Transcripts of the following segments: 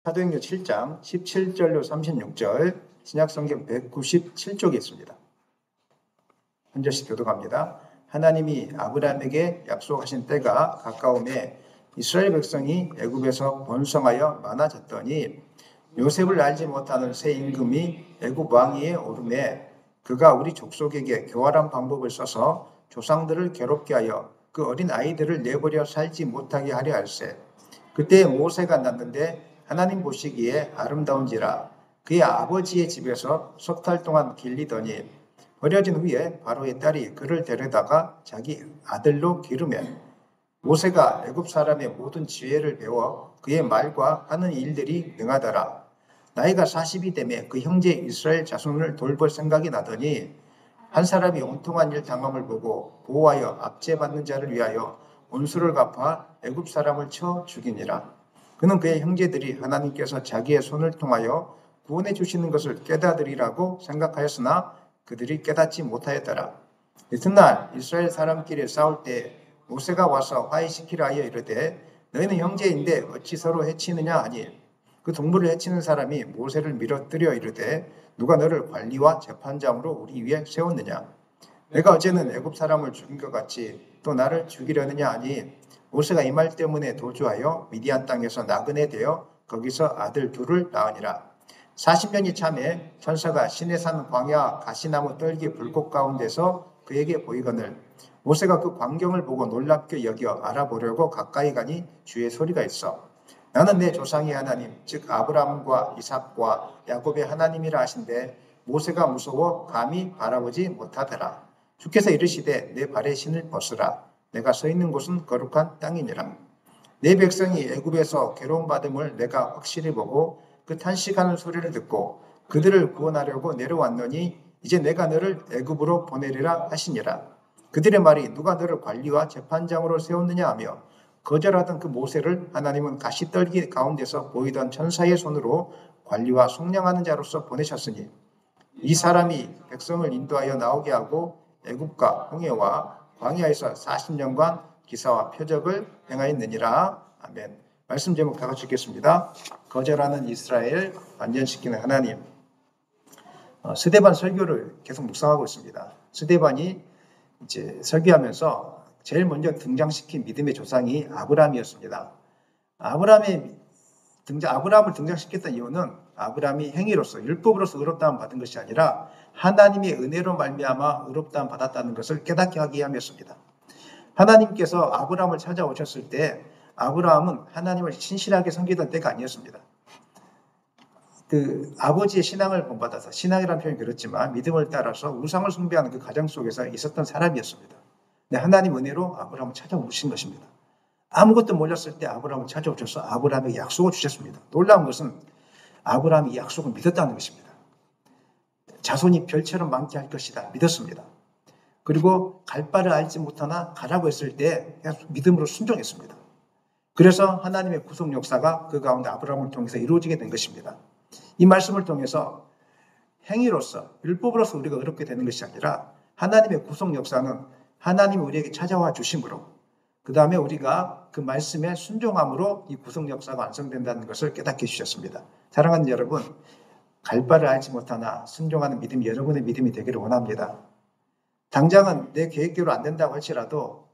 사도행전 7장 17절로 36절 신약성경 197쪽에 있습니다. 한 절씩 교독합니다. 하나님이 아브라함에게 약속하신 때가 가까움에 이스라엘 백성이 애굽에서 번성하여 많아졌더니 요셉을 알지 못하는 새 임금이 애굽 왕위에 오르매 그가 우리 족속에게 교활한 방법을 써서 조상들을 괴롭게 하여 그 어린 아이들을 내버려 살지 못하게 하려 할세. 그때 모세가 났는데 하나님 보시기에 아름다운지라 그의 아버지의 집에서 석 달 동안 길리더니 버려진 후에 바로의 딸이 그를 데려다가 자기 아들로 기르매 모세가 애굽 사람의 모든 지혜를 배워 그의 말과 하는 일들이 능하더라. 나이가 40이 되매 그 형제 이스라엘 자손을 돌볼 생각이 나더니 한 사람이 온통한 일 당함을 보고 보호하여 압제받는 자를 위하여 온수를 갚아 애굽 사람을 쳐 죽이니라. 그는 그의 형제들이 하나님께서 자기의 손을 통하여 구원해 주시는 것을 깨닫으리라고 생각하였으나 그들이 깨닫지 못하였더라. 이튿날 이스라엘 사람끼리 싸울 때 모세가 와서 화해시키라 하여 이르되 너희는 형제인데 어찌 서로 해치느냐 하니 그 동물을 해치는 사람이 모세를 밀어뜨려 이르되 누가 너를 관리와 재판장으로 우리 위에 세웠느냐? 내가 어제는 애굽 사람을 죽인 것 같이 또 나를 죽이려느냐 하니 모세가 이 말 때문에 도주하여 미디안 땅에서 나그네 되어 거기서 아들 둘을 낳으니라. 40년이 참에 천사가 시내산 광야 가시나무 떨기 불꽃 가운데서 그에게 보이거늘 모세가 그 광경을 보고 놀랍게 여겨 알아보려고 가까이 가니 주의 소리가 있어 나는 내 조상의 하나님 즉 아브라함과 이삭과 야곱의 하나님이라 하신데 모세가 무서워 감히 바라보지 못하더라. 주께서 이르시되 내 발에 신을 벗으라. 내가 서 있는 곳은 거룩한 땅이니라. 내 백성이 애굽에서 괴로움받음을 내가 확실히 보고 그 탄식하는 소리를 듣고 그들을 구원하려고 내려왔노니 이제 내가 너를 애굽으로 보내리라 하시니라. 그들의 말이 누가 너를 관리와 재판장으로 세웠느냐 하며 거절하던 그 모세를 하나님은 가시떨기 가운데서 보이던 천사의 손으로 관리와 속량하는 자로서 보내셨으니 이 사람이 백성을 인도하여 나오게 하고 애굽과 홍해와 광야에서 40년간 기사와 표적을 행하였느니라. 아멘. 말씀 제목 다 같이 읽겠습니다. 거절하는 이스라엘, 완전시키는 하나님. 스데반 설교를 계속 묵상하고 있습니다. 스데반이 이제 설교하면서 제일 먼저 등장시킨 믿음의 조상이 아브라함이었습니다. 아브라함을 등장시켰던 이유는 아브라함이 행위로서 율법으로서 의롭다함 받은 것이 아니라 하나님의 은혜로 말미암아 의롭다함 받았다는 것을 깨닫게 하기 위함이었습니다. 하나님께서 아브라함을 찾아오셨을 때 아브라함은 하나님을 신실하게 섬기던 때가 아니었습니다. 그 아버지의 신앙을 본받아서 신앙이라는 표현이 그렇지만 믿음을 따라서 우상을 숭배하는 그 가정 속에서 있었던 사람이었습니다. 근데 하나님 은혜로 아브라함을 찾아오신 것입니다. 아무것도 몰랐을 때 아브라함을 찾아오셔서 아브라함에게 약속을 주셨습니다. 놀라운 것은 아브라함이 이 약속을 믿었다는 것입니다. 자손이 별처럼 많게 할 것이다 믿었습니다. 그리고 갈 바를 알지 못하나 가라고 했을 때 믿음으로 순종했습니다. 그래서 하나님의 구속 역사가 그 가운데 아브라함을 통해서 이루어지게 된 것입니다. 이 말씀을 통해서 행위로서 율법으로서 우리가 의롭게 되는 것이 아니라 하나님의 구속 역사는 하나님이 우리에게 찾아와 주심으로 그 다음에 우리가 그 말씀에 순종함으로 이 구속 역사가 완성된다는 것을 깨닫게 해주셨습니다. 사랑하는 여러분, 갈 바를 알지 못하나 순종하는 믿음이 여러분의 믿음이 되기를 원합니다. 당장은 내 계획대로 안 된다고 할지라도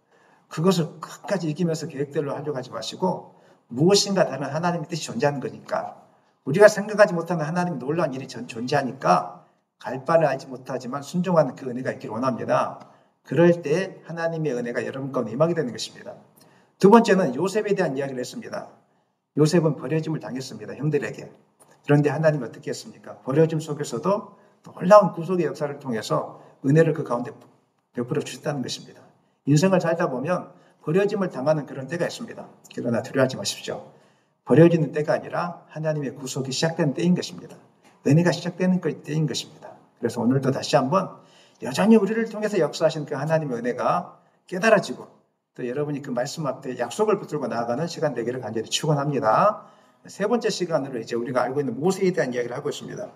그것을 끝까지 이기면서 계획대로 하려고 하지 마시고 무엇인가 다른 하나님의 뜻이 존재하는 거니까 우리가 생각하지 못하는 하나님의 놀라운 일이 존재하니까 갈 바를 알지 못하지만 순종하는 그 은혜가 있기를 원합니다. 그럴 때 하나님의 은혜가 여러분 가운데 임하게 되는 것입니다. 두 번째는 요셉에 대한 이야기를 했습니다. 요셉은 버려짐을 당했습니다. 형들에게. 그런데 하나님은 어떻게 했습니까? 버려짐 속에서도 놀라운 구속의 역사를 통해서 은혜를 그 가운데 베풀어 주셨다는 것입니다. 인생을 살다 보면 버려짐을 당하는 그런 때가 있습니다. 그러나 두려워하지 마십시오. 버려지는 때가 아니라 하나님의 구속이 시작되는 때인 것입니다. 은혜가 시작되는 때인 것입니다. 그래서 오늘도 다시 한번 여전히 우리를 통해서 역사하신 그 하나님의 은혜가 깨달아지고 또 여러분이 그 말씀 앞에 약속을 붙들고 나아가는 시간 되기를 간절히 축원합니다. 세 번째 시간으로 이제 우리가 알고 있는 모세에 대한 이야기를 하고 있습니다.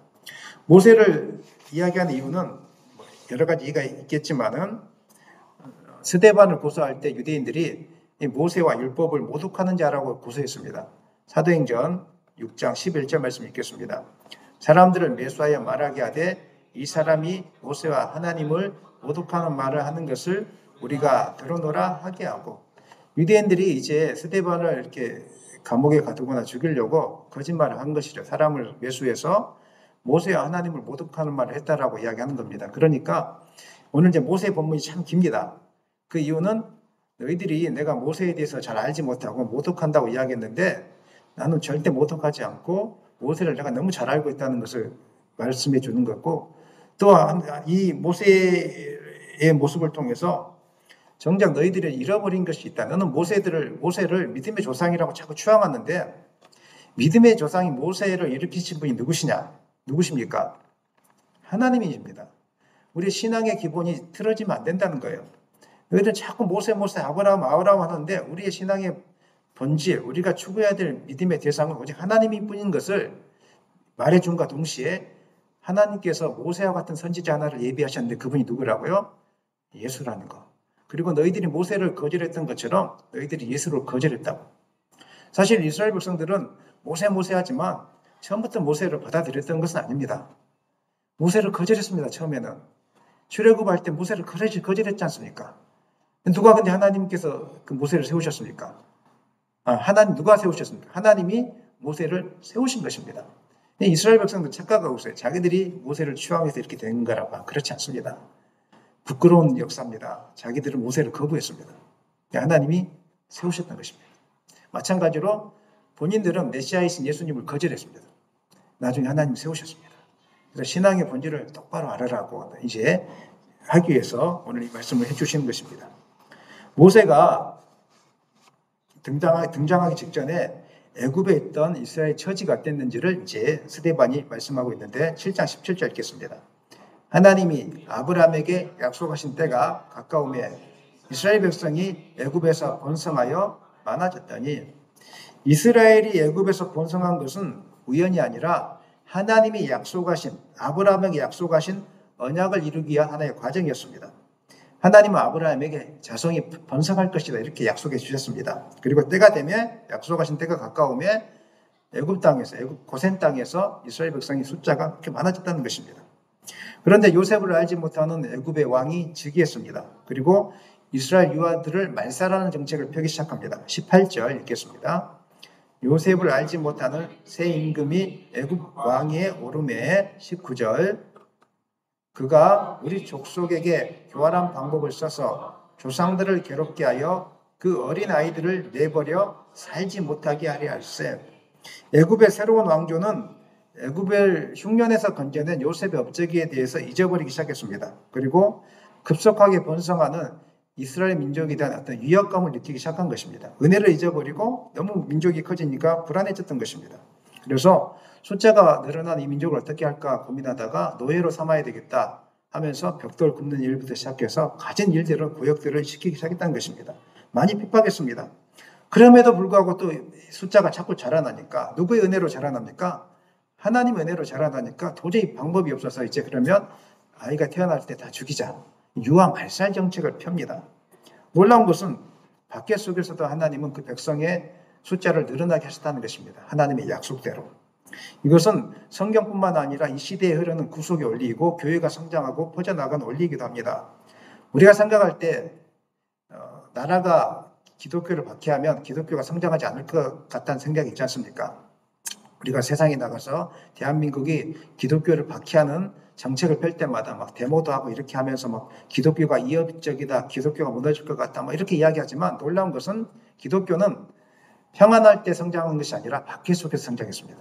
모세를 이야기하는 이유는 여러 가지 이유가 있겠지만은 스데반을 고소할 때 유대인들이 모세와 율법을 모독하는 자라고 고소했습니다. 사도행전 6장 11절 말씀 읽겠습니다. 사람들을 매수하여 말하게 하되 이 사람이 모세와 하나님을 모독하는 말을 하는 것을 우리가 들어노라 하게 하고, 유대인들이 이제 스데반을 이렇게 감옥에 가두거나 죽이려고 거짓말을 한 것이죠. 사람을 매수해서 모세와 하나님을 모독하는 말을 했다라고 이야기하는 겁니다. 그러니까 오늘 이제 모세 본문이 참 깁니다. 그 이유는 너희들이 내가 모세에 대해서 잘 알지 못하고 모독한다고 이야기했는데 나는 절대 모독하지 않고 모세를 내가 너무 잘 알고 있다는 것을 말씀해 주는 거고, 또한 이 모세의 모습을 통해서 정작 너희들이 잃어버린 것이 있다. 너는 모세를 믿음의 조상이라고 자꾸 추앙하는데 믿음의 조상이 모세를 일으키신 분이 누구십니까? 하나님이십니다. 우리 신앙의 기본이 틀어지면 안 된다는 거예요. 너희들은 자꾸 모세, 아브라함 하는데 우리의 신앙의 본질, 우리가 추구해야 될 믿음의 대상은 오직 하나님일 뿐인 것을 말해준과 동시에 하나님께서 모세와 같은 선지자 하나를 예비하셨는데 그분이 누구라고요? 예수라는 거. 그리고 너희들이 모세를 거절했던 것처럼 너희들이 예수를 거절했다고. 사실 이스라엘 백성들은 모세 하지만 처음부터 모세를 받아들였던 것은 아닙니다. 모세를 거절했습니다. 처음에는. 출애굽할 때 모세를 거절했지 않습니까? 누가 근데 하나님께서 그 모세를 세우셨습니까? 하나님 누가 세우셨습니까? 하나님이 모세를 세우신 것입니다. 이스라엘 백성들 착각하고 있어요. 자기들이 모세를 추앙해서 이렇게 된 거라고. 그렇지 않습니다. 부끄러운 역사입니다. 자기들은 모세를 거부했습니다. 하나님이 세우셨던 것입니다. 마찬가지로 본인들은 메시아이신 예수님을 거절했습니다. 나중에 하나님 세우셨습니다. 그래서 신앙의 본질을 똑바로 알아라고 이제 하기 위해서 오늘 이 말씀을 해주시는 것입니다. 모세가 등장하기 직전에 애굽에 있던 이스라엘 처지가 어땠는지를 이제 스데반이 말씀하고 있는데 7장 17절 읽겠습니다. 하나님이 아브라함에게 약속하신 때가 가까우매 이스라엘 백성이 애굽에서 번성하여 많아졌더니, 이스라엘이 애굽에서 번성한 것은 우연이 아니라 하나님이 아브라함에게 약속하신 언약을 이루기 위한 하나의 과정이었습니다. 하나님은 아브라함에게 자손이 번성할 것이다 이렇게 약속해 주셨습니다. 그리고 때가 되면 약속하신 때가 가까우면 애굽 고센 땅에서 이스라엘 백성의 숫자가 그렇게 많아졌다는 것입니다. 그런데 요셉을 알지 못하는 애굽의 왕이 즉위했습니다. 그리고 이스라엘 유아들을 말살하는 정책을 펴기 시작합니다. 18절 읽겠습니다. 요셉을 알지 못하는 새 임금이 애굽 왕위에 오르매 19절 그가 우리 족속에게 교활한 방법을 써서 조상들을 괴롭게 하여 그 어린 아이들을 내버려 살지 못하게 하려 할세. 애굽의 새로운 왕조는 애굽을 흉년에서 건져낸 요셉의 업적에 대해서 잊어버리기 시작했습니다. 그리고 급속하게 번성하는 이스라엘 민족에 대한 어떤 위협감을 느끼기 시작한 것입니다. 은혜를 잊어버리고 너무 민족이 커지니까 불안해졌던 것입니다. 그래서 숫자가 늘어난 이 민족을 어떻게 할까 고민하다가 노예로 삼아야 되겠다 하면서 벽돌 굽는 일부터 시작해서 가진 일들을 고역들을 시키기 시작했다는 것입니다. 많이 핍박했습니다. 그럼에도 불구하고 또 숫자가 자꾸 자라나니까 누구의 은혜로 자라납니까? 하나님의 은혜로 자라나니까 도저히 방법이 없어서 이제 그러면 아이가 태어날 때 다 죽이자. 유아 말살 정책을 펴니다. 놀라운 것은 박해 속에서도 하나님은 그 백성의 숫자를 늘어나게 하셨다는 것입니다. 하나님의 약속대로. 이것은 성경뿐만 아니라 이 시대에 흐르는 구속의 원리이고 교회가 성장하고 퍼져나간 원리이기도 합니다. 우리가 생각할 때 나라가 기독교를 박해하면 기독교가 성장하지 않을 것 같다는 생각이 있지 않습니까? 우리가 세상에 나가서 대한민국이 기독교를 박해하는 정책을 펼 때마다 막 데모도 하고 이렇게 하면서 막 기독교가 이협적이다, 기독교가 무너질 것 같다, 막 이렇게 이야기하지만 놀라운 것은 기독교는 평안할 때 성장한 것이 아니라 박해 속에서 성장했습니다.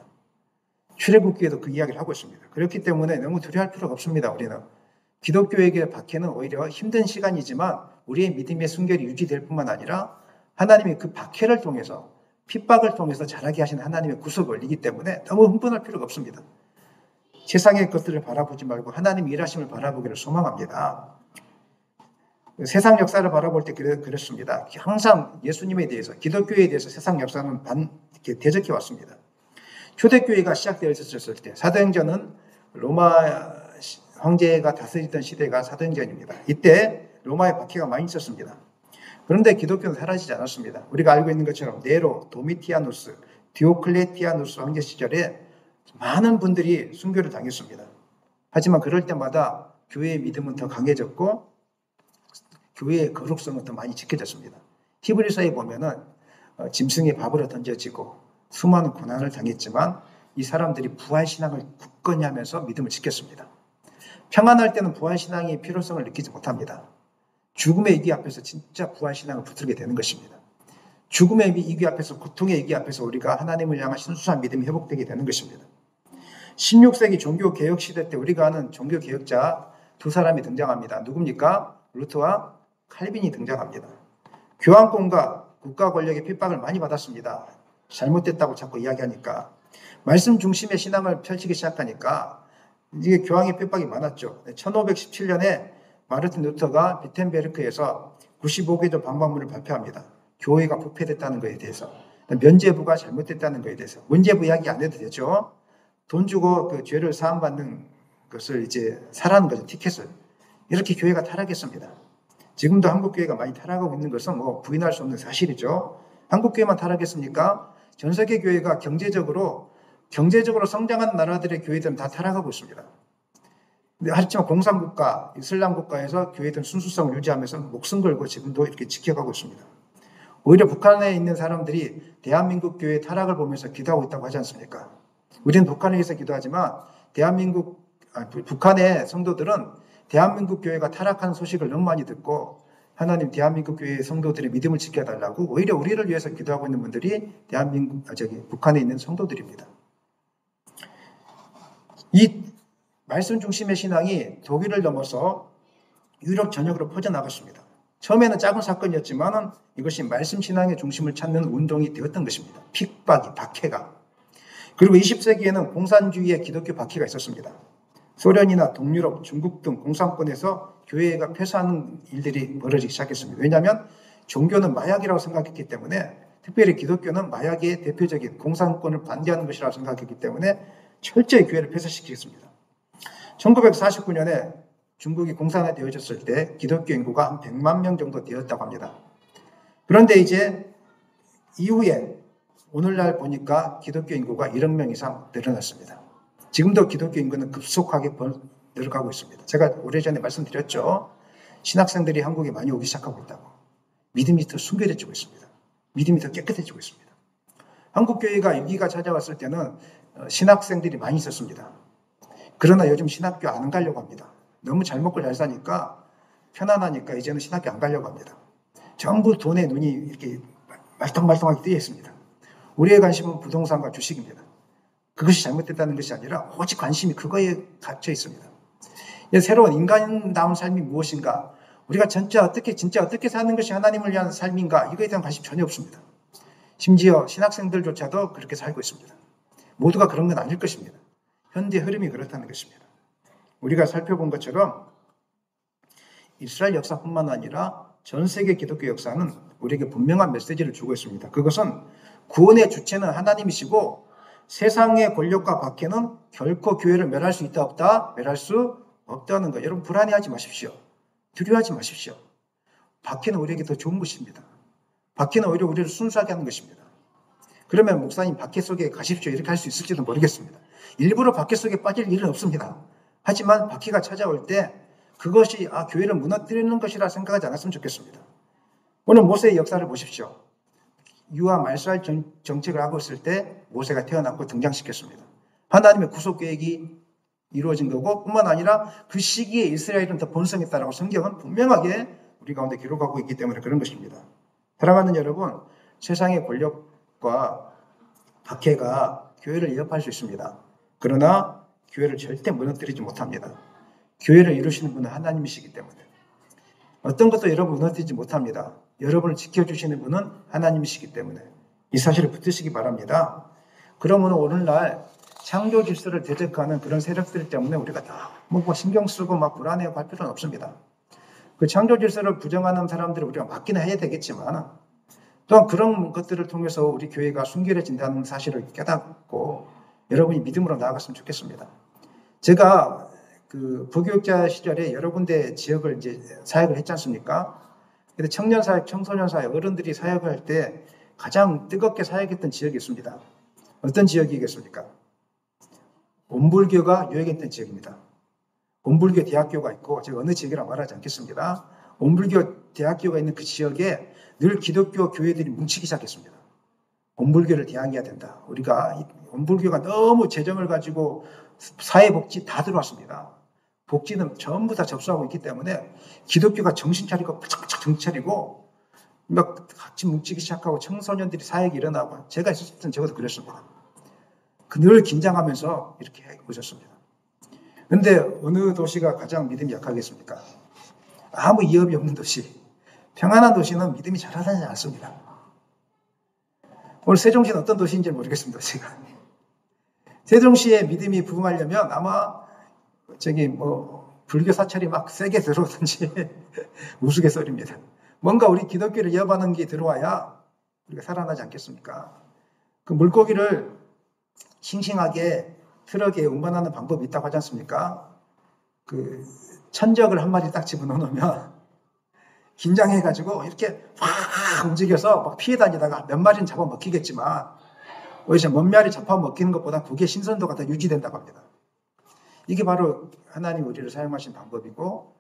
출애굽기에도 그 이야기를 하고 있습니다. 그렇기 때문에 너무 두려워할 필요가 없습니다. 우리는 기독교에게 박해는 오히려 힘든 시간이지만 우리의 믿음의 순결이 유지될 뿐만 아니라 하나님이 그 박해를 통해서 핍박을 통해서 자라게 하신 하나님의 구속 원리이기 때문에 너무 흥분할 필요가 없습니다. 세상의 것들을 바라보지 말고 하나님의 일하심을 바라보기를 소망합니다. 세상 역사를 바라볼 때 그랬습니다. 항상 예수님에 대해서, 기독교에 대해서 세상 역사는 이렇게 대적해 왔습니다. 초대교회가 시작되어 있었을 때 사도행전은 로마 황제가 다스리던 시대가 사도행전입니다. 이때 로마의 박해가 많이 있었습니다. 그런데 기독교는 사라지지 않았습니다. 우리가 알고 있는 것처럼 네로, 도미티아누스, 디오클레티아누스 황제 시절에 많은 분들이 순교를 당했습니다. 하지만 그럴 때마다 교회의 믿음은 더 강해졌고 교회의 거룩성은 더 많이 지켜졌습니다. 히브리서에 보면은 짐승의 밥으로 던져지고 수많은 고난을 당했지만 이 사람들이 부활신앙을 굳건히 하면서 믿음을 지켰습니다. 평안할 때는 부활신앙의 필요성을 느끼지 못합니다. 죽음의 위기 앞에서 진짜 부활신앙을 붙들게 되는 것입니다. 죽음의 위기 앞에서, 고통의 위기 앞에서 우리가 하나님을 향한 순수한 믿음이 회복되게 되는 것입니다. 16세기 종교개혁 시대 때 우리가 아는 종교개혁자 두 사람이 등장합니다. 누굽니까? 루터와 칼빈이 등장합니다. 교황권과 국가 권력의 핍박을 많이 받았습니다. 잘못됐다고 자꾸 이야기하니까. 말씀 중심의 신앙을 펼치기 시작하니까 이게 교황의 핍박이 많았죠. 1517년에 마르틴 루터가 비텐베르크에서 95개조 방법문을 발표합니다. 교회가 부패됐다는 것에 대해서, 면죄부가 잘못됐다는 것에 대해서. 문죄부 이야기 안 해도 되죠. 돈 주고 그 죄를 사함받는 것을 이제 사라는 거죠. 티켓을. 이렇게 교회가 타락했습니다. 지금도 한국교회가 많이 타락하고 있는 것은 뭐 부인할 수 없는 사실이죠. 한국교회만 타락했습니까? 전 세계 교회가 경제적으로 성장한 나라들의 교회들은 다 타락하고 있습니다. 하지만 공산국가, 이슬람 국가에서 교회들은 순수성을 유지하면서 목숨 걸고 지금도 이렇게 지켜가고 있습니다. 오히려 북한에 있는 사람들이 대한민국 교회의 타락을 보면서 기도하고 있다고 하지 않습니까? 우리는 북한에 의해서 기도하지만 북한의 성도들은 대한민국 교회가 타락한 소식을 너무 많이 듣고 하나님 대한민국 교회의 성도들의 믿음을 지켜달라고 오히려 우리를 위해서 기도하고 있는 분들이 북한에 있는 성도들입니다. 이 말씀 중심의 신앙이 독일을 넘어서 유럽 전역으로 퍼져나갔습니다. 처음에는 작은 사건이었지만 이것이 말씀 신앙의 중심을 찾는 운동이 되었던 것입니다. 핍박이, 박해가. 그리고 20세기에는 공산주의의 기독교 박해가 있었습니다. 소련이나 동유럽, 중국 등 공산권에서 교회가 폐쇄하는 일들이 벌어지기 시작했습니다. 왜냐하면 종교는 마약이라고 생각했기 때문에, 특별히 기독교는 마약의 대표적인 공산권을 반대하는 것이라고 생각했기 때문에 철저히 교회를 폐쇄시키겠습니다. 1949년에 중국이 공산화되어졌을 때 기독교 인구가 한 100만 명 정도 되었다고 합니다. 그런데 이제 이후에 오늘날 보니까 기독교 인구가 1억 명 이상 늘어났습니다. 지금도 기독교 인구는 급속하게 늘어가고 있습니다. 제가 오래전에 말씀드렸죠. 신학생들이 한국에 많이 오기 시작하고 있다고. 믿음이 더 순결해지고 있습니다. 믿음이 더 깨끗해지고 있습니다. 한국교회가 위기가 찾아왔을 때는 신학생들이 많이 있었습니다. 그러나 요즘 신학교 안 가려고 합니다. 너무 잘 먹고 잘 사니까 편안하니까 이제는 신학교 안 가려고 합니다. 전부 돈에 눈이 이렇게 말똥말똥하게 뜨여 있습니다. 우리의 관심은 부동산과 주식입니다. 그것이 잘못됐다는 것이 아니라 오직 관심이 그거에 갇혀 있습니다. 새로운 인간다운 삶이 무엇인가? 우리가 진짜 어떻게 사는 것이 하나님을 위한 삶인가? 이거에 대한 관심 전혀 없습니다. 심지어 신학생들조차도 그렇게 살고 있습니다. 모두가 그런 건 아닐 것입니다. 현대 흐름이 그렇다는 것입니다. 우리가 살펴본 것처럼 이스라엘 역사뿐만 아니라 전 세계 기독교 역사는 우리에게 분명한 메시지를 주고 있습니다. 그것은 구원의 주체는 하나님이시고 세상의 권력과 박해는 결코 교회를 멸할 수 있다 없다? 멸할 수 없다는 것. 여러분 불안해하지 마십시오. 두려워하지 마십시오. 박해는 우리에게 더 좋은 것입니다. 박해는 오히려 우리를 순수하게 하는 것입니다. 그러면 목사님 박해 속에 가십시오 이렇게 할 수 있을지도 모르겠습니다. 일부러 박해 속에 빠질 일은 없습니다. 하지만 박해가 찾아올 때 그것이 교회를 무너뜨리는 것이라 생각하지 않았으면 좋겠습니다. 오늘 모세의 역사를 보십시오. 유아 말살 정책을 하고 있을 때 모세가 태어났고 등장시켰습니다. 하나님의 구속 계획이 이루어진 거고 뿐만 아니라 그 시기에 이스라엘은 더 번성했다라고 성경은 분명하게 우리 가운데 기록하고 있기 때문에 그런 것입니다. 사랑하는 여러분, 세상의 권력과 박해가 교회를 위협할 수 있습니다. 그러나 교회를 절대 무너뜨리지 못합니다. 교회를 이루시는 분은 하나님이시기 때문에 어떤 것도 여러분 무너뜨리지 못합니다. 여러분을 지켜주시는 분은 하나님이시기 때문에 이 사실을 붙드시기 바랍니다. 그러면 오늘날 창조 질서를 대적하는 그런 세력들 때문에 우리가 너무 신경 쓰고 불안해하고 할 필요는 없습니다. 그 창조 질서를 부정하는 사람들을 우리가 막기는 해야 되겠지만 또한 그런 것들을 통해서 우리 교회가 순결해진다는 사실을 깨닫고 여러분이 믿음으로 나아갔으면 좋겠습니다. 제가 그 부교육자 시절에 여러 군데 지역을 이제 사역을 했지 않습니까? 근데 청년 사역, 청소년 사역, 어른들이 사역을 할 때 가장 뜨겁게 사역했던 지역이 있습니다. 어떤 지역이겠습니까? 온불교가 유행했던 지역입니다. 온불교 대학교가 있고, 제가 어느 지역이라고 말하지 않겠습니다. 온불교 대학교가 있는 그 지역에 늘 기독교 교회들이 뭉치기 시작했습니다. 온불교를 대항해야 된다. 우리가 온불교가 너무 재정을 가지고 사회복지 다 들어왔습니다. 복지는 전부 다 접수하고 있기 때문에 기독교가 정신 차리고 바짝바짝 정신 차리고 막 같이 뭉치기 시작하고 청소년들이 사역이 일어나고, 제가 있었을 때는 적어도 그랬습니다. 늘 긴장하면서 이렇게 오셨습니다. 그런데 어느 도시가 가장 믿음이 약하겠습니까? 아무 위협이 없는 도시, 평안한 도시는 믿음이 잘하지 않습니다. 오늘 세종시는 어떤 도시인지 모르겠습니다. 제가 세종시에 믿음이 부흥하려면 아마 불교 사찰이 막 세게 들어오든지 우스갯소리입니다. 뭔가 우리 기독교를 이어받는 게 들어와야 우리가 살아나지 않겠습니까? 그 물고기를 싱싱하게 트럭에 운반하는 방법이 있다고 하지 않습니까? 그 천적을 한 마리 딱 집어넣으면 긴장해가지고 이렇게 확 움직여서 막 피해 다니다가 몇 마리는 잡아먹히겠지만 오히려 몇 마리 잡아먹히는 것보다 그게 신선도가 더 유지된다고 합니다. 이게 바로 하나님 우리를 사용하신 방법이고,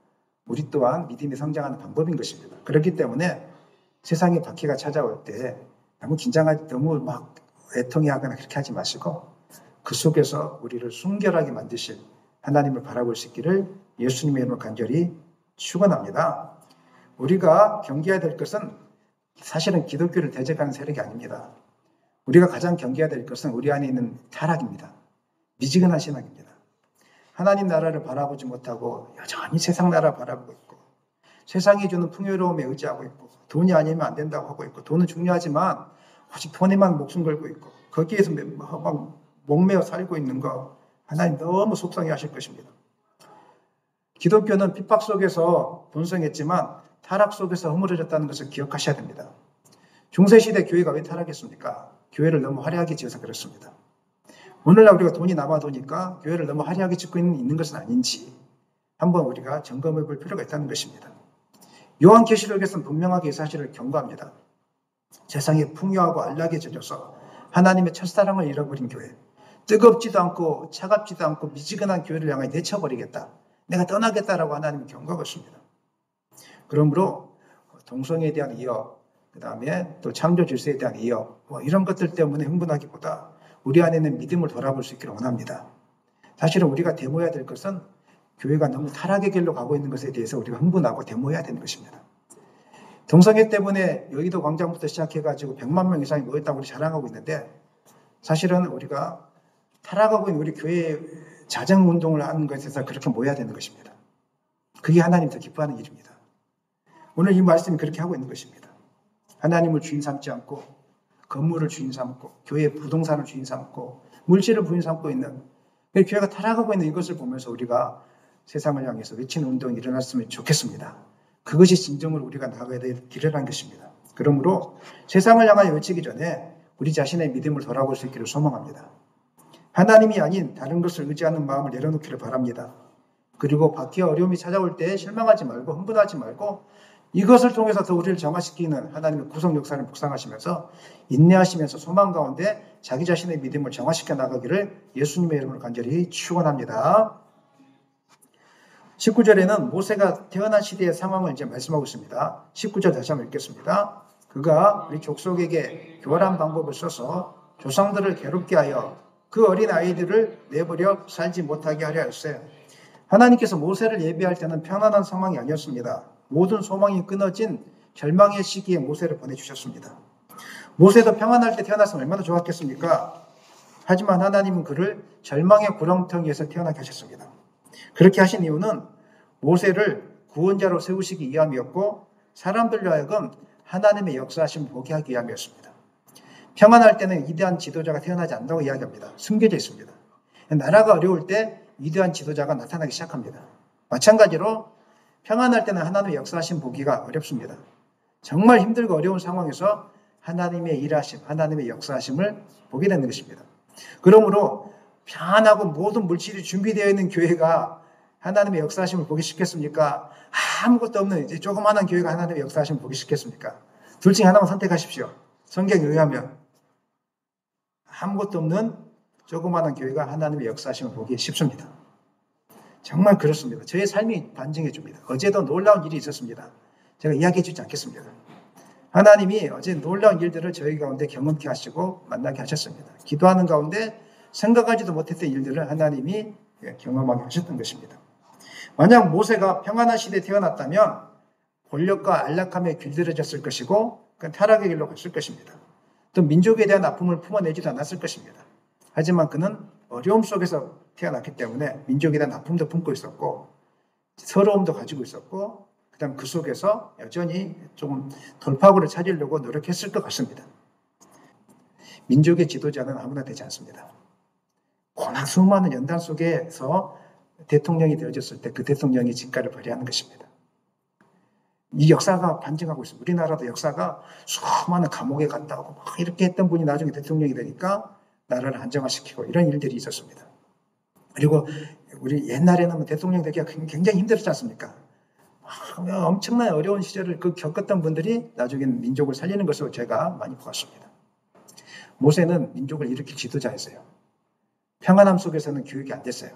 우리 또한 믿음이 성장하는 방법인 것입니다. 그렇기 때문에 세상에 박해가 찾아올 때 너무 긴장하지, 너무 막 애통해하거나 그렇게 하지 마시고 그 속에서 우리를 순결하게 만드실 하나님을 바라볼 수 있기를 예수님의 이름으로 간절히 축원합니다. 우리가 경계해야 될 것은 사실은 기독교를 대적하는 세력이 아닙니다. 우리가 가장 경계해야 될 것은 우리 안에 있는 타락입니다. 미지근한 신앙입니다. 하나님 나라를 바라보지 못하고 여전히 세상 나라 바라보고 있고, 세상이 주는 풍요로움에 의지하고 있고, 돈이 아니면 안 된다고 하고 있고, 돈은 중요하지만 오직 돈에만 목숨 걸고 있고, 거기에서 막 목매어 살고 있는 거 하나님 너무 속상해 하실 것입니다. 기독교는 핍박 속에서 번성했지만 타락 속에서 허물어졌다는 것을 기억하셔야 됩니다. 중세시대 교회가 왜 타락했습니까? 교회를 너무 화려하게 지어서 그렇습니다. 오늘날 우리가 돈이 남아도니까 교회를 너무 화려하게 짓고 있는 것은 아닌지 한번 우리가 점검해 볼 필요가 있다는 것입니다. 요한계시록에서는 분명하게 이 사실을 경고합니다. 세상에 풍요하고 안락에 젖어서 하나님의 첫사랑을 잃어버린 교회, 뜨겁지도 않고 차갑지도 않고 미지근한 교회를 향해 내쳐버리겠다, 내가 떠나겠다라고 하나님이 경고하고 있습니다. 그러므로 동성애에 대한 위협, 그 다음에 또 창조 질서에 대한 위협, 이런 것들 때문에 흥분하기보다 우리 안에 있는 믿음을 돌아볼 수 있기를 원합니다. 사실은 우리가 데모해야 될 것은 교회가 너무 타락의 길로 가고 있는 것에 대해서 우리가 흥분하고 데모해야 되는 것입니다. 동성애 때문에 여의도 광장부터 시작해가지고 100만 명 이상이 모였다고 우리 자랑하고 있는데, 사실은 우리가 타락하고 있는 우리 교회의 자정운동을 하는 것에서 그렇게 모여야 되는 것입니다. 그게 하나님 더 기뻐하는 일입니다. 오늘 이 말씀이 그렇게 하고 있는 것입니다. 하나님을 주인 삼지 않고 건물을 주인 삼고 교회의 부동산을 주인 삼고 물질을 주인 삼고 있는, 교회가 타락하고 있는 이것을 보면서 우리가 세상을 향해서 외치는 운동이 일어났으면 좋겠습니다. 그것이 진정으로 우리가 나가야 될 길이라는 것입니다. 그러므로 세상을 향하여 외치기 전에 우리 자신의 믿음을 돌아볼 수 있기를 소망합니다. 하나님이 아닌 다른 것을 의지하는 마음을 내려놓기를 바랍니다. 그리고 박해와 어려움이 찾아올 때 실망하지 말고 흥분하지 말고 이것을 통해서 더 우리를 정화시키는 하나님의 구속 역사를 묵상하시면서 인내하시면서 소망 가운데 자기 자신의 믿음을 정화시켜 나가기를 예수님의 이름으로 간절히 축원합니다. 19절에는 모세가 태어난 시대의 상황을 이제 말씀하고 있습니다. 19절 다시 한번 읽겠습니다. 그가 우리 족속에게 교활한 방법을 써서 조상들을 괴롭게 하여 그 어린 아이들을 내버려 살지 못하게 하려 했어요. 하나님께서 모세를 예비할 때는 편안한 상황이 아니었습니다. 모든 소망이 끊어진 절망의 시기에 모세를 보내주셨습니다. 모세도 평안할 때 태어났으면 얼마나 좋았겠습니까? 하지만 하나님은 그를 절망의 구렁텅이에서 태어나게 하셨습니다. 그렇게 하신 이유는 모세를 구원자로 세우시기 위함이었고, 사람들로 하여금 하나님의 역사하심을 보게 하기 위함이었습니다. 평안할 때는 위대한 지도자가 태어나지 않는다고 이야기합니다. 숨겨져 있습니다. 나라가 어려울 때 위대한 지도자가 나타나기 시작합니다. 마찬가지로 평안할 때는 하나님의 역사하심 보기가 어렵습니다. 정말 힘들고 어려운 상황에서 하나님의 일하심, 하나님의 역사하심을 보게 되는 것입니다. 그러므로 편안하고 모든 물질이 준비되어 있는 교회가 하나님의 역사하심을 보기 쉽겠습니까? 아무것도 없는 이제 조그마한 교회가 하나님의 역사하심을 보기 쉽겠습니까? 둘 중에 하나만 선택하십시오. 성경에 의하면 아무것도 없는 조그마한 교회가 하나님의 역사하심을 보기 쉽습니다. 정말 그렇습니다. 저의 삶이 반증해 줍니다. 어제도 놀라운 일이 있었습니다. 제가 이야기해 주지 않겠습니다. 하나님이 어제 놀라운 일들을 저희 가운데 경험케 하시고 만나게 하셨습니다. 기도하는 가운데 생각하지도 못했던 일들을 하나님이 경험하게 하셨던 것입니다. 만약 모세가 평안한 시대에 태어났다면 권력과 안락함에 길들여졌을 것이고 타락의 길로 갔을 것입니다. 또 민족에 대한 아픔을 품어내지도 않았을 것입니다. 하지만 그는 어려움 속에서 태어났기 때문에 민족에 대한 아픔도 품고 있었고 서러움도 가지고 있었고 그다음 그 속에서 여전히 좀 돌파구를 찾으려고 노력했을 것 같습니다. 민족의 지도자는 아무나 되지 않습니다. 고난 수많은 연단 속에서 대통령이 되어졌을 때 그 대통령이 진가를 발휘하는 것입니다. 이 역사가 반증하고 있습니다. 우리나라도 역사가 수많은 감옥에 갔다 오고 막 이렇게 했던 분이 나중에 대통령이 되니까 나라를 안정화시키고 이런 일들이 있었습니다. 그리고 우리 옛날에는 대통령 되기가 굉장히 힘들었지 않습니까? 엄청난 어려운 시절을 겪었던 분들이 나중에는 민족을 살리는 것으로 제가 많이 보았습니다. 모세는 민족을 일으킬 지도자였어요. 평안함 속에서는 교육이 안 됐어요.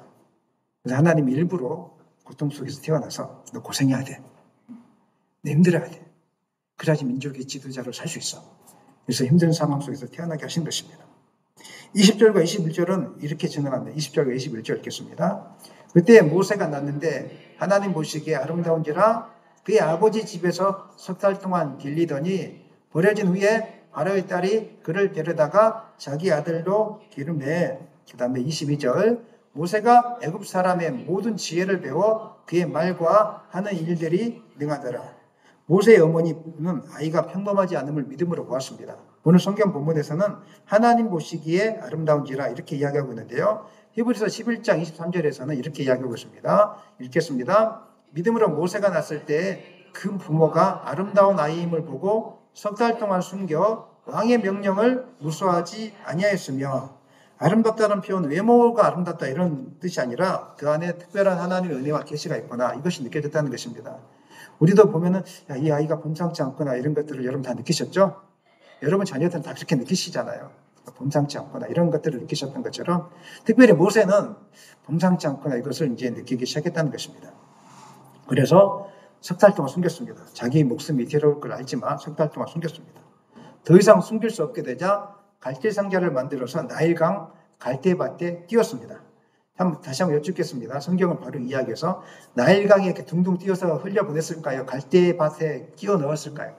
그래서 하나님이 일부러 고통 속에서 태어나서 너 고생해야 돼. 너 힘들어야 돼. 그래야지 민족의 지도자로 살 수 있어. 그래서 힘든 상황 속에서 태어나게 하신 것입니다. 20절과 21절은 이렇게 증언합니다. 20절과 21절 읽겠습니다. 그때 모세가 났는데 하나님 보시기에 아름다운지라 그의 아버지 집에서 석 달 동안 길리더니 버려진 후에 바로의 딸이 그를 데려다가 자기 아들로 기름해. 그 다음에 22절 모세가 애굽 사람의 모든 지혜를 배워 그의 말과 하는 일들이 능하더라. 모세의 어머니는 아이가 평범하지 않음을 믿음으로 보았습니다. 오늘 성경 본문에서는 하나님 보시기에 아름다운지라 이렇게 이야기하고 있는데요. 히브리서 11장 23절에서는 이렇게 이야기하고 있습니다. 읽겠습니다. 믿음으로 모세가 났을 때 그 부모가 아름다운 아이임을 보고 석 달 동안 숨겨 왕의 명령을 무수하지 아니하였으며 아름답다는 표현 외모가 아름답다 이런 뜻이 아니라 그 안에 특별한 하나님의 은혜와 계시가 있구나 이것이 느껴졌다는 것입니다. 우리도 보면은 이 아이가 범상치 않구나 이런 것들을 여러분 다 느끼셨죠? 여러분 자녀들은 다 그렇게 느끼시잖아요. 범상치 않구나 이런 것들을 느끼셨던 것처럼 특별히 모세는 범상치 않구나 이것을 이제 느끼기 시작했다는 것입니다. 그래서 석 달 동안 숨겼습니다. 자기 목숨이 괴로울 걸 알지만 석 달 동안 숨겼습니다. 더 이상 숨길 수 없게 되자 갈대 상자를 만들어서 나일강 갈대밭에 띄웠습니다. 다시 한번 여쭙겠습니다. 성경을 바로 이야기해서 나일강에 이렇게 둥둥 띄워서 흘려보냈을까요? 갈대밭에 끼워 넣었을까요?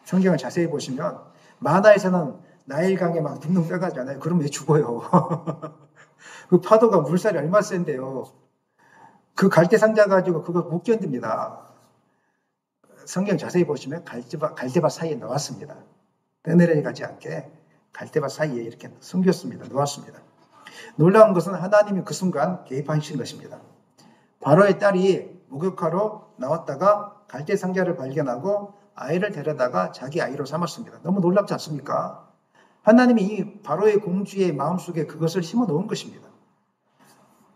성경을 자세히 보시면 만화에서는 나일강에 막 둥둥 떠가잖아요. 그러면 왜 죽어요? 그 파도가 물살이 얼마나 센데요. 그 갈대 상자 가지고 그거 못 견딥니다. 성경 자세히 보시면 갈대밭 사이에 넣었습니다. 떠내려가지 않게 갈대밭 사이에 이렇게 숨겼습니다. 놓았습니다. 놀라운 것은 하나님이 그 순간 개입하신 것입니다. 바로의 딸이 목욕하러 나왔다가 갈대 상자를 발견하고 아이를 데려다가 자기 아이로 삼았습니다. 너무 놀랍지 않습니까? 하나님이 이 바로의 공주의 마음속에 그것을 심어 놓은 것입니다.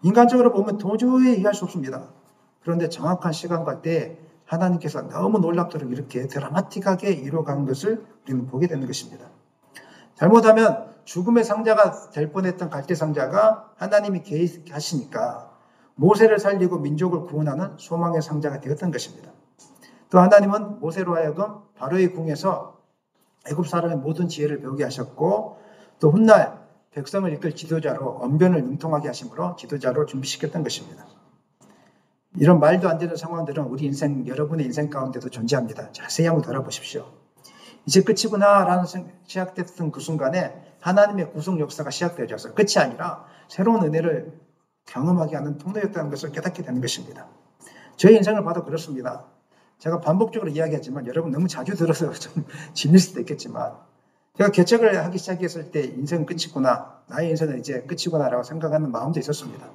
인간적으로 보면 도저히 이해할 수 없습니다. 그런데 정확한 시간과 때에 하나님께서 너무 놀랍도록 이렇게 드라마틱하게 이루어가는 것을 우리는 보게 되는 것입니다. 잘못하면 죽음의 상자가 될 뻔했던 갈대 상자가 하나님이 개입하시니까 모세를 살리고 민족을 구원하는 소망의 상자가 되었던 것입니다. 또 하나님은 모세로 하여금 바로의 궁에서 애굽 사람의 모든 지혜를 배우게 하셨고 또 훗날 백성을 이끌 지도자로 언변을 능통하게 하심으로 지도자로 준비시켰던 것입니다. 이런 말도 안 되는 상황들은 우리 인생, 여러분의 인생 가운데도 존재합니다. 자세히 한번 돌아보십시오. 이제 끝이구나 라는 시작됐던 그 순간에 하나님의 구속 역사가 시작되어져서 끝이 아니라 새로운 은혜를 경험하게 하는 통로였다는 것을 깨닫게 되는 것입니다. 저희 인생을 봐도 그렇습니다. 제가 반복적으로 이야기하지만 여러분 너무 자주 들어서 좀 질릴 수도 있겠지만 제가 개척을 하기 시작했을 때 인생은 끝이구나, 나의 인생은 이제 끝이구나 라고 생각하는 마음도 있었습니다.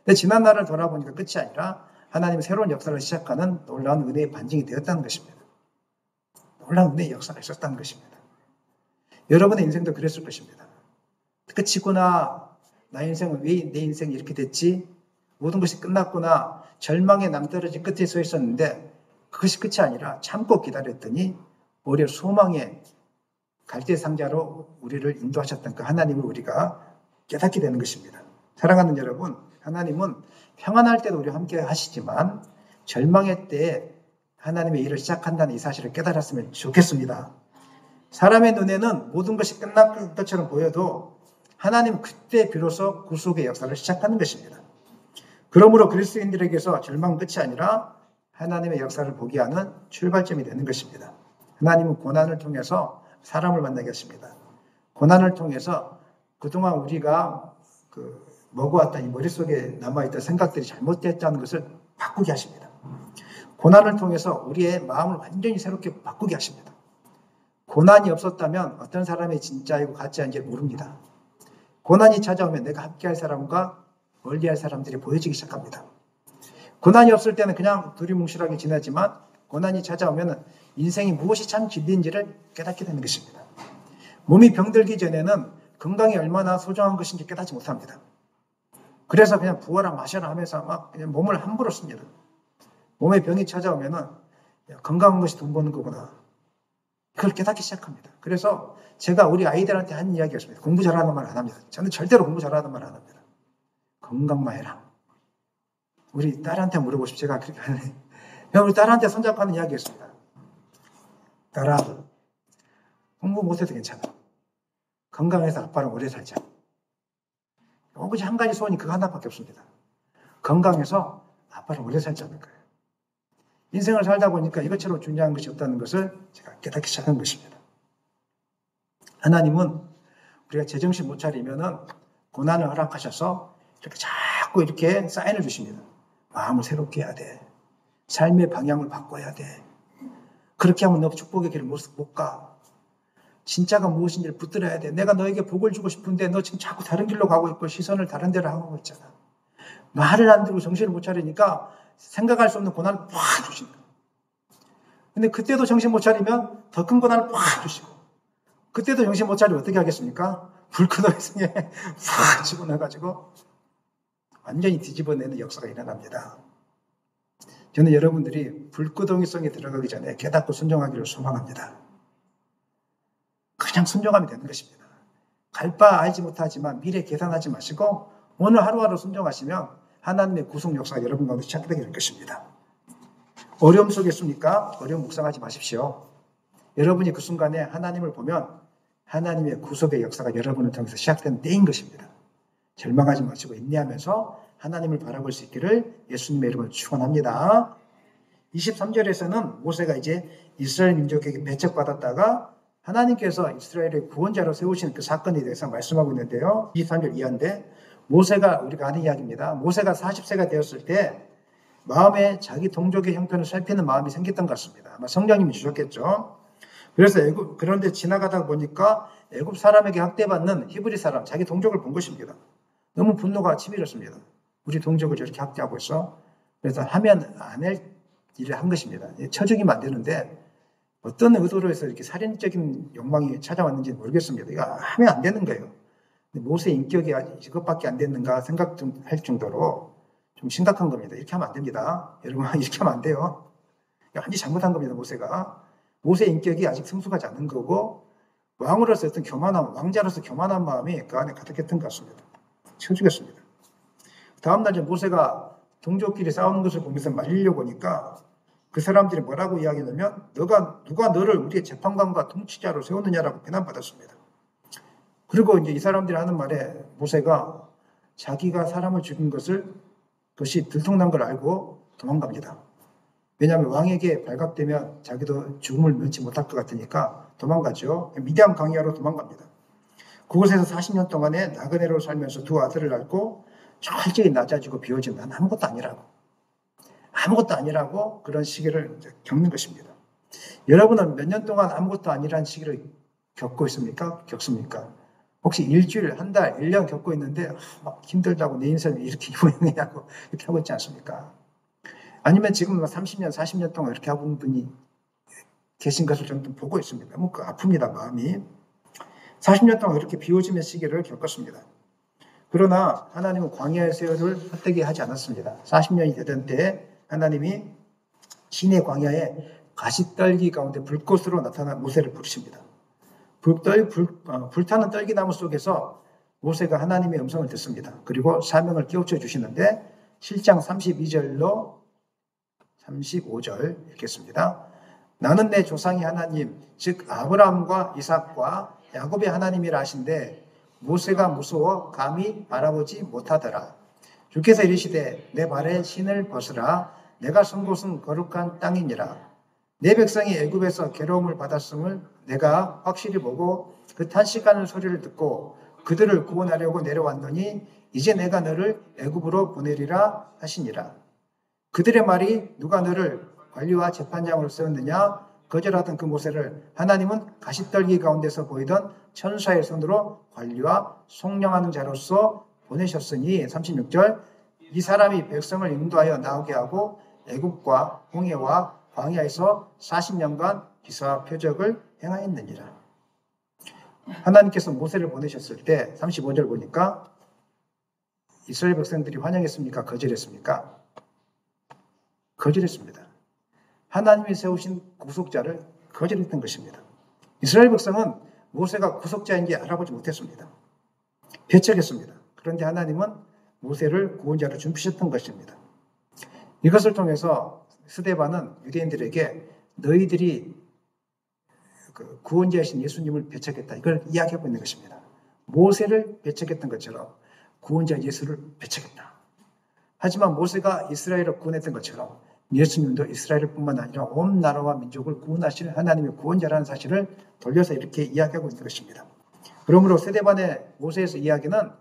근데 지난 날을 돌아보니까 끝이 아니라 하나님의 새로운 역사를 시작하는 놀라운 은혜의 반증이 되었다는 것입니다. 놀라운 은혜의 역사가 있었다는 것입니다. 여러분의 인생도 그랬을 것입니다. 끝이구나, 나의 인생은 왜 내 인생이 이렇게 됐지? 모든 것이 끝났구나, 절망의 낭떠러지 끝에 서 있었는데 그것이 끝이 아니라 참고 기다렸더니 오히려 소망의 갈대 상자로 우리를 인도하셨던 그 하나님을 우리가 깨닫게 되는 것입니다. 사랑하는 여러분, 하나님은 평안할 때도 우리와 함께 하시지만 절망의 때에 하나님의 일을 시작한다는 이 사실을 깨달았으면 좋겠습니다. 사람의 눈에는 모든 것이 끝난 것처럼 보여도 하나님 그때 비로소 구속의 역사를 시작하는 것입니다. 그러므로 그리스도인들에게서 절망 끝이 아니라 하나님의 역사를 보게 하는 출발점이 되는 것입니다. 하나님은 고난을 통해서 사람을 만나게 하십니다. 고난을 통해서 그동안 우리가 먹어왔던 이 머릿속에 남아있던 생각들이 잘못됐다는 것을 바꾸게 하십니다. 고난을 통해서 우리의 마음을 완전히 새롭게 바꾸게 하십니다. 고난이 없었다면 어떤 사람이 진짜이고 가짜인지 모릅니다. 고난이 찾아오면 내가 함께할 사람과 멀리할 사람들이 보여지기 시작합니다. 고난이 없을 때는 그냥 두리뭉실하게 지나지만 고난이 찾아오면 인생이 무엇이 참 진리인지를 깨닫게 되는 것입니다. 몸이 병들기 전에는 건강이 얼마나 소중한 것인지 깨닫지 못합니다. 그래서 그냥 부어라 마셔라 하면서 막 그냥 몸을 함부로 씁니다. 몸에 병이 찾아오면 건강한 것이 돈 버는 거구나. 그걸 깨닫기 시작합니다. 그래서 제가 우리 아이들한테 한 이야기였습니다. 공부 잘하는 말 안 합니다. 저는 절대로 공부 잘하는 말 안 합니다. 건강만 해라. 우리 딸한테 물어보십시오. 제가 그렇게 하네. 우리 딸한테 손잡고 하는 이야기였습니다. 딸아, 공부 못해도 괜찮아. 건강해서 아빠랑 오래 살자. 오직 한 가지 소원이 그거 하나밖에 없습니다. 건강해서 아빠랑 오래 살자는 거예요. 인생을 살다 보니까 이것처럼 중요한 것이 없다는 것을 제가 깨닫기 시작한 것입니다. 하나님은 우리가 제정신 못 차리면은 고난을 허락하셔서 이렇게 자꾸 이렇게 사인을 주십니다. 마음을 새롭게 해야 돼. 삶의 방향을 바꿔야 돼. 그렇게 하면 너 축복의 길을 못 가. 진짜가 무엇인지를 붙들어야 돼. 내가 너에게 복을 주고 싶은데 너 지금 자꾸 다른 길로 가고 있고 시선을 다른 데로 하고 있잖아. 말을 안 듣고 정신을 못 차리니까 생각할 수 없는 고난을 팍 주신다. 근데 그때도 정신 못 차리면 더 큰 고난을 팍 주시고 그때도 정신 못 차리면 어떻게 하겠습니까? 불크덩이성에 팍 집어넣어가지고 완전히 뒤집어내는 역사가 일어납니다. 저는 여러분들이 불구덩이성에 들어가기 전에 깨닫고 순종하기를 소망합니다. 그냥 순종하면 되는 것입니다. 갈 바 알지 못하지만 미래 계산하지 마시고 오늘 하루하루 순종하시면 하나님의 구속 역사가 여러분 가운데 시작되게 될 것입니다. 어려움 속에 있습니까? 어려움 묵상하지 마십시오. 여러분이 그 순간에 하나님을 보면 하나님의 구속의 역사가 여러분을 통해서 시작된 때인 것입니다. 절망하지 마시고 인내하면서 하나님을 바라볼 수 있기를 예수님의 이름으로 축원합니다. 23절에서는 모세가 이제 이스라엘 민족에게 배척받았다가 하나님께서 이스라엘의 구원자로 세우신 그 사건에 대해서 말씀하고 있는데요. 23절 이하인데 모세가 우리가 아는 이야기입니다. 모세가 40세가 되었을 때 마음에 자기 동족의 형편을 살피는 마음이 생겼던 것 같습니다. 아마 성령님이 주셨겠죠. 그래서 그런데 지나가다 보니까 애굽 사람에게 학대받는 히브리 사람, 자기 동족을 본 것입니다. 너무 분노가 치밀었습니다. 우리 동족을 저렇게 학대하고 있어. 그래서 하면 안 할 일을 한 것입니다. 쳐죽이면 안 되는데 어떤 의도로 해서 이렇게 살인적인 욕망이 찾아왔는지 모르겠습니다. 이거 하면 안 되는 거예요. 모세 인격이 이것밖에 안 됐는가 생각할 정도로 좀 심각한 겁니다. 이렇게 하면 안 됩니다. 여러분, 이렇게 하면 안 돼요. 완전히 잘못한 겁니다, 모세가. 모세 인격이 아직 성숙하지 않은 거고, 왕으로서 어떤 교만함, 왕자로서 교만한 마음이 그 안에 가득했던 것 같습니다. 쳐주겠습니다. 다음날 모세가 동족끼리 싸우는 것을 보면서 말리려고 하니까 그 사람들이 뭐라고 이야기하냐면 누가 너를 우리의 재판관과 통치자로 세웠느냐라고 비난받았습니다. 그리고 이제 이 사람들이 하는 말에 모세가 자기가 사람을 죽인 그것이 들통난 걸 알고 도망갑니다. 왜냐하면 왕에게 발각되면 자기도 죽음을 면치 못할 것 같으니까 도망가죠. 미디안 광야로 도망갑니다. 그곳에서 40년 동안에 나그네로 살면서 두 아들을 낳고 철저히 낮아지고 비워진 난 아무것도 아니라고 그런 시기를 겪는 것입니다. 여러분은 몇 년 동안 아무것도 아니라는 시기를 겪고 있습니까? 겪습니까? 혹시 일주일, 한 달, 1년 겪고 있는데 막 힘들다고 내 인생이 이렇게 유행이냐고 이렇게 하고 있지 않습니까? 아니면 지금 30년, 40년 동안 이렇게 하고 있는 분이 계신 것을 저는 보고 있습니다. 너무 아픕니다, 마음이. 40년 동안 이렇게 비워지는 시기를 겪었습니다. 그러나 하나님은 광야의 세월을 헛되게 하지 않았습니다. 40년이 되던 때 하나님이 시내 광야에 가시떨기 가운데 불꽃으로 나타난 모세를 부르십니다. 불타는 떨기나무 속에서 모세가 하나님의 음성을 듣습니다. 그리고 사명을 깨우쳐 주시는데 7장 32절로 35절 읽겠습니다. 나는 내 조상의 하나님 즉 아브라함과 이삭과 야곱의 하나님이라 하신데 모세가 무서워 감히 바라보지 못하더라. 주께서 이르시되 내 발에 신을 벗으라. 내가 선 곳은 거룩한 땅이니라. 내 백성이 애굽에서 괴로움을 받았음을 내가 확실히 보고 그 탄식하는 소리를 듣고 그들을 구원하려고 내려왔노니 이제 내가 너를 애굽으로 보내리라 하시니라. 그들의 말이 누가 너를 관리와 재판장으로 세웠느냐? 거절하던 그 모세를 하나님은 가시떨기 가운데서 보이던 천사의 손으로 관리와 속량하는 자로서 보내셨으니 36절 이 사람이 백성을 인도하여 나오게 하고 애굽과 홍해와 광야에서 40년간 기사와 표적을 행하였느니라. 하나님께서 모세를 보내셨을 때 35절 보니까 이스라엘 백성들이 환영했습니까? 거절했습니까? 거절했습니다. 하나님이 세우신 구속자를 거절했던 것입니다. 이스라엘 백성은 모세가 구속자인지 알아보지 못했습니다. 배척했습니다. 그런데 하나님은 모세를 구원자로 준비하셨던 것입니다. 이것을 통해서 스데반은 유대인들에게 너희들이 구원자이신 예수님을 배척했다. 이걸 이야기하고 있는 것입니다. 모세를 배척했던 것처럼 구원자 예수를 배척했다. 하지만 모세가 이스라엘을 구원했던 것처럼 예수님도 이스라엘 뿐만 아니라 온 나라와 민족을 구원하시는 하나님의 구원자라는 사실을 돌려서 이렇게 이야기하고 있는 것입니다. 그러므로 스데반의 모세에서 이야기는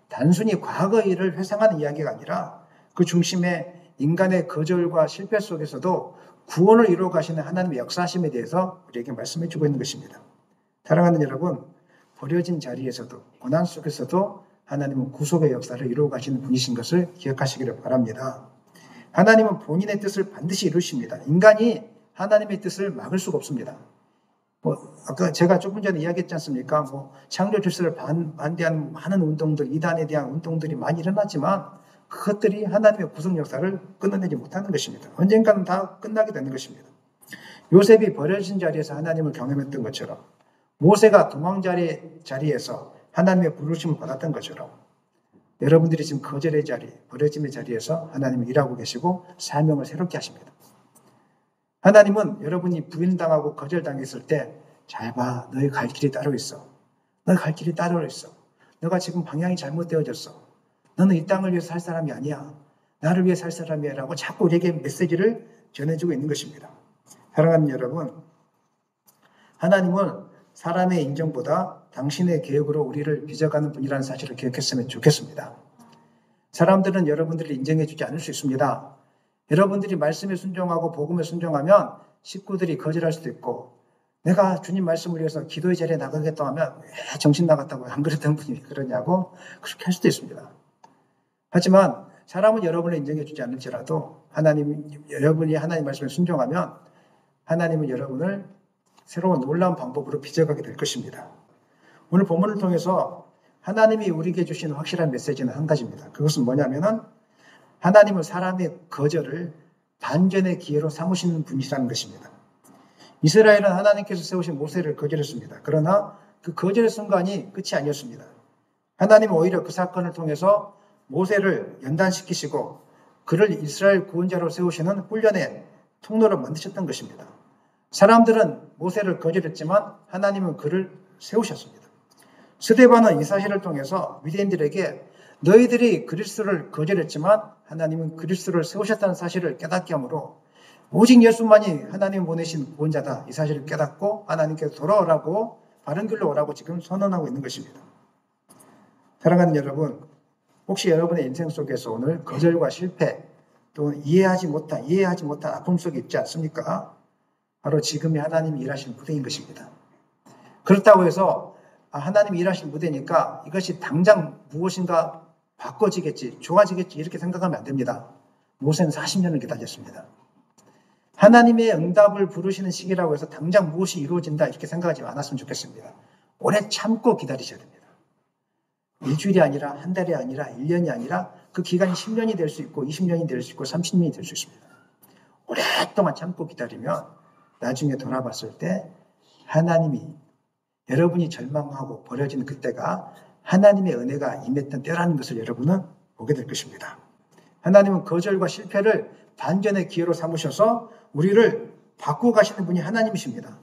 단순히 과거의 일을 회상하는 이야기가 아니라 그 중심에 인간의 거절과 실패 속에서도 구원을 이루어 가시는 하나님의 역사심에 대해서 우리에게 말씀해 주고 있는 것입니다. 사랑하는 여러분, 버려진 자리에서도 고난 속에서도 하나님은 구속의 역사를 이루어 가시는 분이신 것을 기억하시기를 바랍니다. 하나님은 본인의 뜻을 반드시 이루십니다. 인간이 하나님의 뜻을 막을 수가 없습니다. 아까 제가 조금 전에 이야기했지 않습니까? 창조 질서를 반대하는 많은 운동들, 이단에 대한 운동들이 많이 일어났지만 그것들이 하나님의 구속 역사를 끊어내지 못하는 것입니다. 언젠가는 다 끝나게 되는 것입니다. 요셉이 버려진 자리에서 하나님을 경험했던 것처럼 모세가 도망 자리에서 하나님의 부르심을 받았던 것처럼 여러분들이 지금 거절의 자리, 버려짐의 자리에서 하나님이 일하고 계시고 사명을 새롭게 하십니다. 하나님은 여러분이 부인당하고 거절당했을 때 잘 봐, 너의 갈 길이 따로 있어. 너의 갈 길이 따로 있어. 너가 지금 방향이 잘못되어졌어. 너는 이 땅을 위해서 살 사람이 아니야. 나를 위해 살 사람이야 라고 자꾸 우리에게 메시지를 전해주고 있는 것입니다. 사랑하는 여러분, 하나님은 사람의 인정보다 당신의 계획으로 우리를 빚어가는 분이라는 사실을 기억했으면 좋겠습니다. 사람들은 여러분들을 인정해주지 않을 수 있습니다. 여러분들이 말씀에 순종하고 복음에 순종하면 식구들이 거절할 수도 있고 내가 주님 말씀을 위해서 기도의 자리에 나가겠다고 하면 왜 정신 나갔다고 안 그랬던 분이 그러냐고 그렇게 할 수도 있습니다. 하지만 사람은 여러분을 인정해주지 않을지라도 여러분이 하나님 말씀에 순종하면 하나님은 여러분을 새로운 놀라운 방법으로 빚어가게 될 것입니다. 오늘 본문을 통해서 하나님이 우리에게 주신 확실한 메시지는 한 가지입니다. 그것은 뭐냐면은 하나님은 사람의 거절을 반전의 기회로 삼으시는 분이라는 것입니다. 이스라엘은 하나님께서 세우신 모세를 거절했습니다. 그러나 그 거절의 순간이 끝이 아니었습니다. 하나님은 오히려 그 사건을 통해서 모세를 연단시키시고 그를 이스라엘 구원자로 세우시는 훈련의 통로를 만드셨던 것입니다. 사람들은 모세를 거절했지만 하나님은 그를 세우셨습니다. 스데반은 이 사실을 통해서 유대인들에게 너희들이 그리스도를 거절했지만 하나님은 그리스도를 세우셨다는 사실을 깨닫게 하므로 오직 예수만이 하나님 보내신 구원자다. 이 사실을 깨닫고 하나님께서 돌아오라고 바른 길로 오라고 지금 선언하고 있는 것입니다. 사랑하는 여러분, 혹시 여러분의 인생 속에서 오늘 거절과 실패 또 이해하지 못한 아픔 속에 있지 않습니까? 바로 지금의 하나님이 일하시는 무대인 것입니다. 그렇다고 해서 하나님이 일하시는 무대니까 이것이 당장 무엇인가 바꿔지겠지, 좋아지겠지 이렇게 생각하면 안 됩니다. 모세는 40년을 기다렸습니다. 하나님의 응답을 부르시는 시기라고 해서 당장 무엇이 이루어진다 이렇게 생각하지 않았으면 좋겠습니다. 오래 참고 기다리셔야 됩니다. 일주일이 아니라 한 달이 아니라 1년이 아니라 그 기간이 10년이 될 수 있고 20년이 될 수 있고 30년이 될 수 있습니다. 오랫동안 참고 기다리면 나중에 돌아봤을 때 하나님이 여러분이 절망하고 버려진 그때가 하나님의 은혜가 임했던 때라는 것을 여러분은 보게 될 것입니다. 하나님은 거절과 실패를 반전의 기회로 삼으셔서 우리를 바꾸어 가시는 분이 하나님이십니다.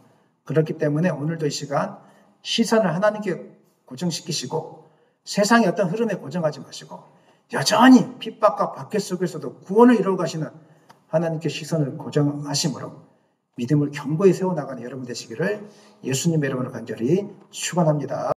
그렇기 때문에 오늘도 이 시간 시선을 하나님께 고정시키시고 세상의 어떤 흐름에 고정하지 마시고 여전히 핍박과 박해 속에서도 구원을 이루어 가시는 하나님께 시선을 고정하심으로 믿음을 견고히 세워나가는 여러분 되시기를 예수님의 이름으로 간절히 축원합니다.